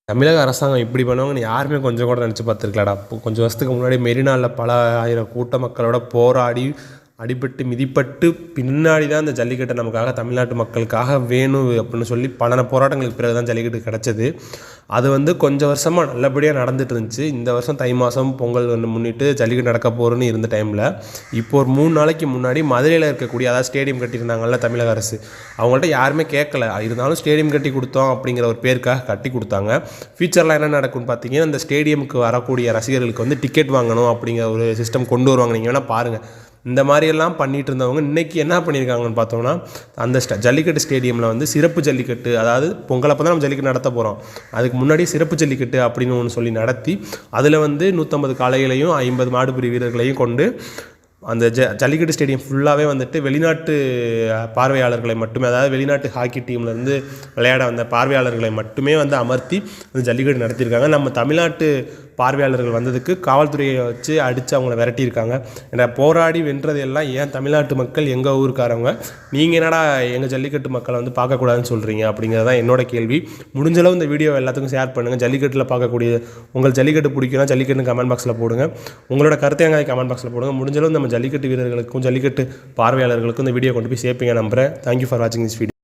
தமிழக அரசாங்கம் இப்படி பண்ணுவாங்கன்னு யாருமே கொஞ்சம் கூட நினச்சி பார்த்துருக்கலாடா. கொஞ்சம் வருஷத்துக்கு முன்னாடி மெரினாவில் பல ஆயிரம் கூட்ட மக்களோட போராடி அடிபட்டு மிதிப்பட்டு பின்னாடி தான் இந்த ஜல்லிக்கட்டை நமக்காக தமிழ்நாட்டு மக்களுக்காக வேணும் அப்படின்னு சொல்லி பல போராட்டங்களுக்கு பிறகு தான் ஜல்லிக்கட்டு கிடச்சிது. அது வந்து கொஞ்சம் வருஷமாக நல்லபடியாக நடந்துட்டு இருந்துச்சு. இந்த வருஷம் தை மாதம் பொங்கல் முன்னிட்டு ஜல்லிக்கட்டு நடக்க போகிறோன்னு இருந்த டைமில் இப்போ ஒரு 3 நாளைக்கு முன்னாடி மதுரையில் இருக்கக்கூடிய, அதாவது ஸ்டேடியம் கட்டியிருந்தாங்கல்ல தமிழக அரசு, அவங்கள்ட்ட யாருமே கேட்கல. இருந்தாலும் ஸ்டேடியம் கட்டி கொடுத்தோம் அப்படிங்கிற ஒரு பேருக்காக கட்டி கொடுத்தாங்க. ஃபியூச்சரில் என்ன நடக்கும்னு பார்த்தீங்கன்னா, இந்த ஸ்டேடியமுக்கு வரக்கூடிய ரசிகர்களுக்கு வந்து டிக்கெட் வாங்கணும் அப்படிங்கிற ஒரு சிஸ்டம் கொண்டு வருவாங்க. நீங்கள் வேணால் பாருங்கள். இந்த மாதிரியெல்லாம் பண்ணிகிட்டு இருந்தவங்க இன்றைக்கி என்ன பண்ணியிருக்காங்கன்னு பார்த்தோம்னா, அந்த ஜல்லிக்கட்டு ஸ்டேடியமில் வந்து சிறப்பு ஜல்லிக்கட்டு, அதாவது பொங்கலப்போ தான் நம்ம ஜல்லிக்கட்டு நடத்த போகிறோம், அதுக்கு முன்னாடி சிறப்பு ஜல்லிக்கட்டு அப்படின்னு ஒன்று சொல்லி நடத்தி அதில் வந்து 150 காளைகளையும் 50 மாடுபிடி வீரர்களையும் கொண்டு அந்த ஜல்லிக்கட்டு ஸ்டேடியம் ஃபுல்லாகவே வந்துட்டு வெளிநாட்டு பார்வையாளர்களை மட்டுமே, அதாவது வெளிநாட்டு ஹாக்கி டீம்லேருந்து விளையாட வந்த பார்வையாளர்களை மட்டுமே வந்து அமர்த்தி அந்த ஜல்லிக்கட்டு நடத்தியிருக்காங்க. நம்ம தமிழ்நாட்டு பார்வையாளர்கள் வந்ததுக்கு காவல்துறையை வச்சு அடித்து அவங்கள விரட்டியிருக்காங்க. ஏன்னா போராடி வென்றது எல்லாம் ஏன் தமிழ்நாட்டு மக்கள், எங்கள் ஊருக்காரவங்க, நீங்கள் என்னடா எங்கள் ஜல்லிக்கட்டு மக்களை வந்து பார்க்கக்கூடாதுன்னு சொல்கிறீங்க அப்படிங்கிறது தான் என்னோட கேள்வி. முடிஞ்சளவு இந்த வீடியோ எல்லாத்துக்கும் ஷேர் பண்ணுங்கள். ஜல்லிக்கட்டில் பார்க்கக்கூடிய உங்களுக்கு ஜல்லிக்கட்டு பிடிக்குன்னா ஜல்லிக்கட்டு கமெண்ட் பாக்ஸில் போடுங்க. உங்களோட கருத்தை எங்கே கமெண்ட் பாக்ஸில் போடுங்க. முடிஞ்சளவு நம்ம ஜல்லிக்கட்டு வீரர்களுக்கும் ஜல்லிக்கட்டு பார்வையாளர்களுக்கும் இந்த வீடியோ கொண்டு போய் சேர்ப்பீங்க நம்புகிறேன். தேங்க்யூ ஃபார் வாட்சிங் திஸ் வீடியோ.